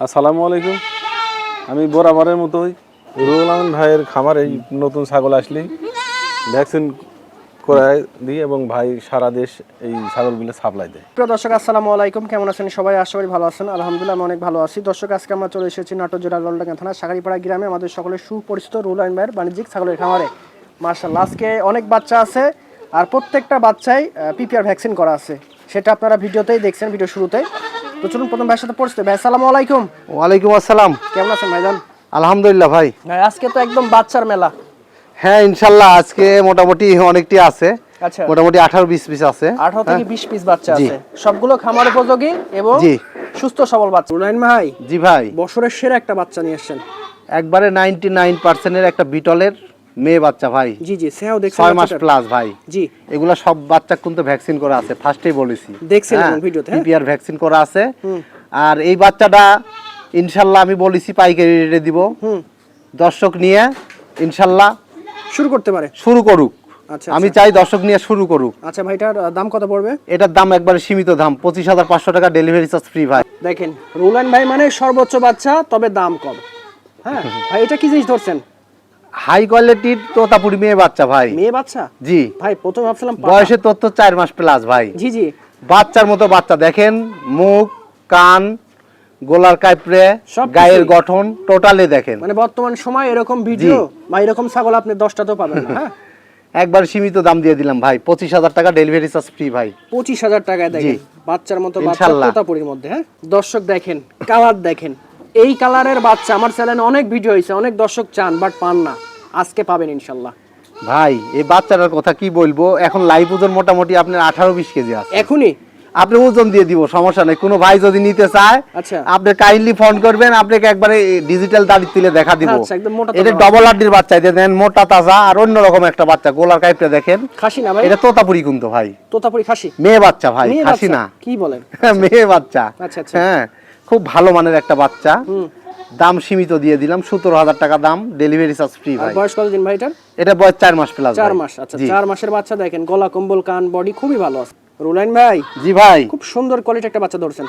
আসসালামু আলাইকুম। আমি বরাবরের মতোই রুহুল আমিন ভাইয়ের খামারে নতুন ছাগল আসলেই ভ্যাকসিন করায় দিই এবং ভাই সারা দেশ এই ছাগলগুলো সাপ্লাই দেয়। প্রিয় দর্শক আসসালামু আলাইকুম, কেমন আছেন সবাই? আশা করি ভালো আছেন। আলহামদুলিল্লাহ আমি অনেক ভালো আছি। দর্শক আজকে আমরা চলে এসেছি নাটোর জেলার ললডাঙ্গা থানা সাগারিপাড়া গ্রামে আমাদের সকলের সুপরিচিত রুহুল আমিন ভাইয়ের বাণিজ্যিক ছাগলের খামারে। মাশাআল্লাহ আজকে অনেক বাচ্চা আছে আর প্রত্যেকটা বাচ্চাই পিপিআর ভ্যাকসিন করা আছে, সেটা আপনারা ভিডিওতেই দেখছেন, ভিডিও শুরুতেই। তো চলুন প্রথম ভাইয়ের সাথে পরিচিত। ভাই আসসালামু আলাইকুম। ওয়ালাইকুম আসসালাম। কেমন আছেন ভাইজান? আলহামদুলিল্লাহ ভাই। ভাই আজকে তো একদম বাচ্চার মেলা। হ্যাঁ ইনশাল্লাহ আজকে মোটামুটি অনেকটি আছে, আচ্ছা মোটামুটি 18-20 পিস আছে। 18 থেকে 20 পিস বাচ্চা আছে, সবগুলো খামার উপযোগী এবং সুস্থ সবল বাচ্চা। রুহুল আমিন ভাই, জি ভাই, বছরের সেরা একটা বাচ্চা নিয়ে আসছেন। একবারে 99% এর একটা বিটলের মেয়ে বাচ্চা ভাই। জি জি, সেও দেখছেন 6 মাস প্লাস ভাই। জি, এগুলা সব বাচ্চা কিন্তু ভ্যাকসিন করা আছে, ফার্স্টেই বলেছি দেখছিলাম ভিডিওতে। পিপিআর ভ্যাকসিন করা আছে। আর এই বাচ্চাটা ইনশাল্লাহ আমি বলেছি পাইকারি রেটে দিব। দর্শক নিয়ে ইনশাল্লাহ শুরু করতে পারে, শুরু করুক। আচ্ছা আমি চাই দর্শক নিয়ে শুরু করুক। আচ্ছা ভাই, এটার দাম কত পড়বে? এটার দাম একবারে সীমিত দাম, 25,500 টাকা, ডেলিভারি চার্জ ফ্রি ভাই। দেখেন রুহুল আমিন ভাই মানে সর্বোচ্চ বাচ্চা, তবে দাম কম। হ্যাঁ ভাই, এটা কি জিনিস ধরছেন? হাই কোয়ালিটির তোতাপুরি মেয়ে বাচ্চা ভাই। মেয়ে বাচ্চা? জি ভাই প্রথমে ভাবছিলাম বয়সের তথ্য 4 মাস প্লাস ভাই। জি জি, বাচ্চার মতো বাচ্চা, দেখেন মুখ কান গোলার কাইপড়ে গায়ের গঠন টোটালি দেখেন। মানে বর্তমান সময় এরকম ভিডিও বা এরকম ছাগল আপনি 10টা তো পাবেন না। হ্যাঁ একবার সীমিত দাম দিয়ে দিলাম ভাই, 25,000 টাকা, ডেলিভারি চার্জ ফ্রি ভাই। 25,000 টাকায় দেখেন বাচ্চার মতো বাচ্চা তোতাপুরির মধ্যে। হ্যাঁ দর্শক দেখেন কালার দেখেন, এই কালারের বাচ্চা আমার চ্যানেলে অনেক ভিডিও হয়েছে, অনেক দর্শক চান বাট পান না, আজকে পাবেন ইনশাআল্লাহ। ভাই এই বাচ্চাটার কথা কি বলবো, এখন লাইভ ওজন মোটামুটি আপনার 18-20 কেজি আছে। এখনই আপনি ওজন দিয়ে দিব, সমস্যা নাই। কোনো ভাই যদি নিতে চায় আচ্ছা আপনি কাইন্ডলি ফোন করবেন, আপনাকে একবারে ডিজিটাল দাড়ি তুলে দেখা দিব। আচ্ছা একদম মোটা এটা ডবল হাড্ডির বাচ্চা, এটা দেন মোটা তাজা আর অন্যরকম একটা বাচ্চা, গোলার কাইপটা দেখেন। খাসি না ভাই? এটা তোতাপুরি কিন্তু ভাই, তোতাপুরি খাসি মেয়ে বাচ্চা ভাই, খাসি না। কি বলেন? মেয়ে বাচ্চা। আচ্ছা আচ্ছা, হ্যাঁ খুব ভালো মানের একটা বাচ্চা। দাম সীমিত দিয়ে দিলাম, 17,000 টাকা দাম, ডেলিভারি চার্জ ফ্রি ভাই। বয়স কতদিন ভাই এটার? এটা বয়স 4 মাস প্লাস। 4 মাস। আচ্ছা 4 মাসের বাচ্চা, দেখেন গলা কম্বল কান বডি খুবই ভালো আছে। রুহুল আমিন ভাই, জি ভাই, খুব সুন্দর কোয়ালিটি একটা বাচ্চা ধরছেন।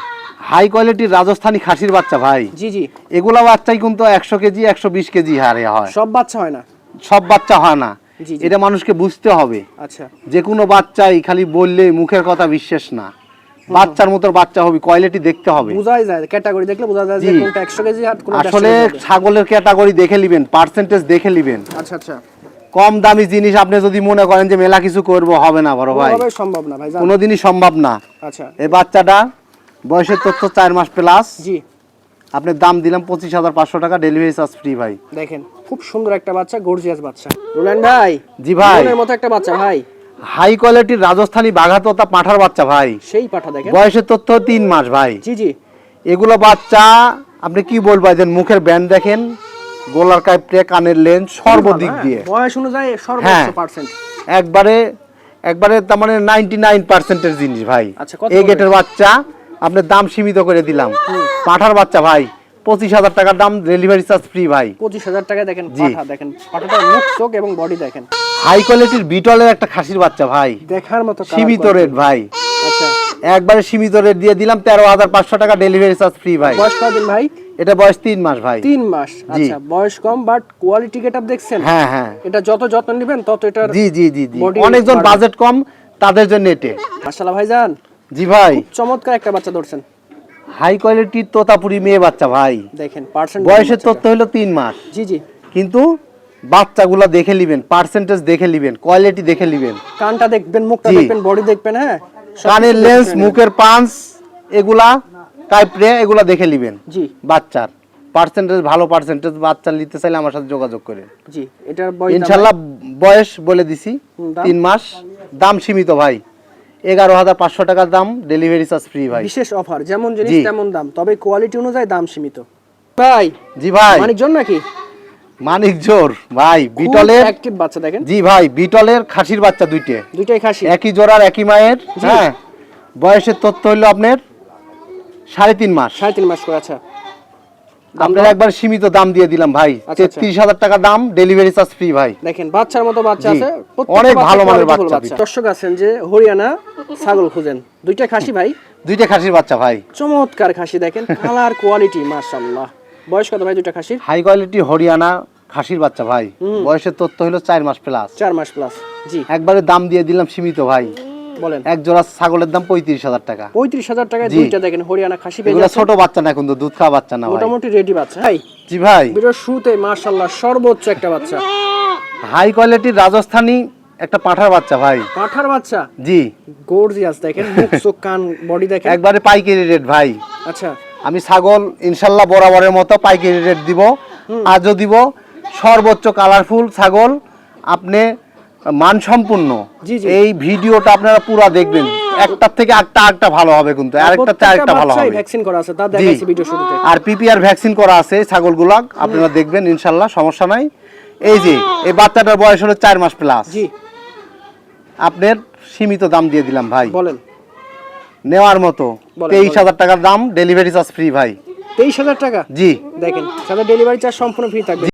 হাই কোয়ালিটির রাজস্থানী খাসির বাচ্চা ভাই। জি জি, এগুলা বাচ্চাই কিন্তু 100 কেজি 120 কেজি হারে হয়, সব বাচ্চা হয় না। সব বাচ্চা হয় না, জি জি, এটা মানুষকে বুঝতে হবে। আচ্ছা যে কোনো বাচ্চাই খালি বললে মুখের কথা বিশ্বাস না, বাচ্চার মতো বাচ্চা হবে, কোয়ালিটি দেখতে হবে, বোঝাই যায়, ক্যাটাগরি দেখলে বোঝা যায় যে কোনটা 100 কেজি আর কোনটা 150 আসলে কেজি। ছাগলের ক্যাটাগরি দেখে নেবেন, পার্সেন্টেজ দেখে নেবেন। আচ্ছা আচ্ছা, কম দামি জিনিস আপনি যদি মনে করেন যে মেলা কিছু করব, হবে না বড় ভাই, হবে সম্ভব না ভাই, জান কোনোদিনই সম্ভব না। আচ্ছা এই বাচ্চাটা বয়সের তথ্য 4 মাস প্লাস, জি, আপনি দাম দিলাম 25,500 টাকা, ডেলিভারি চার্জ ফ্রি ভাই। দেখেন খুব সুন্দর একটা বাচ্চা, গর্জিয়াস বাচ্চা। রুহুল আমিন ভাই, জি ভাই, মনের মতো একটা বাচ্চা ভাই, হাই কোয়ালিটির রাজস্থানী বাঘা তোতা পাঠার বাচ্চা ভাই। সেই পাঠা দেখেন, বয়সের তথ্য 3 মাস ভাই। জি জি, এগুলো বাচ্চা আপনি কি বলবো, যে মুখের ব্যান্ড দেখেন, গোলার কাইপটে কানের লেন্স সর্বদিক দিয়ে বয়স অনুযায়ী সর্বোচ্চ পার্সেন্ট একবারে একবারে তার মানে 99% এর জিনিস ভাই। আচ্ছা, কত এই গেটের বাচ্চা আপনার দাম সীমিত করে দিলাম, পাঠার বাচ্চা ভাই, 25,000 টাকার দাম, ডেলিভারি চার্জ ফ্রি ভাই। 25,000 টাকা দেখেন পাঠা, দেখেন পাঠাটার মুখ চোখ এবং বডি দেখেন। হাই কোয়ালিটির বিটলের একটা খাসির বাচ্চা ভাই, দেখার মতো সীমিত রেট ভাই। আচ্ছা একবারে সীমিত রেট দিয়ে দিলাম, 13,500 টাকা, ডেলিভারি চার্জ ফ্রি ভাই। বয়স কতদিন ভাই? এটা বয়স 3 মাস ভাই। 3 মাস। আচ্ছা বয়স কম বাট কোয়ালিটি গেটআপ দেখছেন? হ্যাঁ হ্যাঁ, এটা যত যত্ন নেবেন তত এটার জি জি জি জি, body অনেকজন বাড়বে। বাজেট কম তাদের জন্য এটে। মাশাআল্লাহ ভাইজান, জি ভাই, চমৎকার একটা বাচ্চা ধরছেন। হাই কোয়ালিটির তোতাপুরি মেয়ে বাচ্চা ভাই, দেখেন পার্সেন্ট, বয়সের তথ্য হলো 3 মাস। জি জি, কিন্তু বাচ্চাগুলো দেখে নেবেন, পার্সেন্টেজ দেখে নেবেন, কোয়ালিটি দেখে নেবেন, কানটা দেখবেন, মুখটা দেখবেন, বডি দেখবেন। হ্যাঁ কানের লেন্স, মুখের পাঁচ, এগুলা কাইপড়ে এগুলা দেখে নেবেন। জি, বাচ্চার পার্সেন্টেজ ভালো, পার্সেন্টেজ বাচ্চা নিতে চাইলে আমার সাথে যোগাযোগ করেন। জি, এটার বয়স ইনশাআল্লাহ বয়স বলে দিছি 3 মাস, দাম সীমিত ভাই, 11,500 টাকার দাম, ডেলিভারি চার্জ ফ্রি ভাই। বিশেষ অফার, যেমন জিনিস তেমন দাম, তবে কোয়ালিটি অনুযায়ী দাম সীমিত। ভাই জি ভাই, মানিকজন নাকি? মানিক জোর ভাই, বিটলের অ্যাক্টিভ বাচ্চা দেখেন। জি ভাই, বিটলের খাসির বাচ্চা দুইটাই খাসি, একই জোড়ার একই মায়ের। হ্যাঁ বয়সের তথ্য হলো আপনার 3.5 মাস। 3.5 মাস করে। আচ্ছা আপনার একবার সীমিত দাম দিয়ে দিলাম ভাই, 33,000 টাকা দাম, ডেলিভারি চার্জ ফ্রি ভাই। দেখেন বাচ্চার মতো বাচ্চা আছে, অনেক ভালো মানের বাচ্চা। দর্শক আছেন যে হরিয়ানা ছাগল খুঁজেন, দুইটা খাসি ভাই, দুইটা খাসির বাচ্চা ভাই। চমৎকার খাসি, দেখেন কালার কোয়ালিটি মাশাআল্লাহ। বয়স কত ভাই দুইটা খাসির? হাই কোয়ালিটি হরিয়ানা খাসির বাচ্চা ভাই। বয়সের তথ্য হলো 4 মাস প্লাস। 4 মাস প্লাস। জি একবারে দাম দিয়ে দিলাম সীমিত ভাই। বলেন। এক জোড়া ছাগলের দাম 35,000 টাকা। 35,000 টাকায় জি। দুইটা দেখেন হরিয়ানা খাসি পেয়ে এগুলো যাচ্ছেন। ছোট বাচ্চা না, কিন্তু দুধ খাওয়া বাচ্চা না ভাই। মোটামুটি রেডি বাচ্চা। ভাই জি ভাই, ভিডিওর শুরুতে মাশাআল্লাহ সর্বোচ্চ একটা বাচ্চা, হাই কোয়ালিটির রাজস্থানী একটা পাঁঠার বাচ্চা ভাই। পাঠার বাচ্চা। জি গর্জিয়াস, দেখেন মুখ চোখ কান বডি দেখেন। একবারে পাইকারি রেট ভাই। আচ্ছা আমি ছাগল ইনশাল্লাহ বরাবরের মতো পাইকারি রেট দিব, আজও দিব। সর্বোচ্চ কালারফুল ছাগল, আপনি মানসম্পন্ন। জি, জি। এই ভিডিওটা আপনারা পুরো দেখবেন, একটার থেকে আরেকটা ভালো হবে, কিন্তু আরেকটার থেকে আরেকটা ভালো হবে। ভ্যাকসিন করা আছে তা দেখাইছি ভিডিও শুরুতে। আর পিপিআর ভ্যাকসিন করা আছে এই ছাগলগুলা, আপনারা দেখবেন ইনশাল্লাহ, সমস্যা নাই। এই যে এই বাচ্চাটার বয়স হলো 4 মাস প্লাস। জি আপনার সীমিত দাম দিয়ে দিলাম ভাই, বলেন। নেওয়ার মতো। বলেন, 23,000 টাকার দাম, ডেলিভারি চার্জ ফ্রি ভাই। 23,000 টাকা। জি দেখেন সাথে ডেলিভারি চার্জ সম্পূর্ণ ফ্রি থাকবে।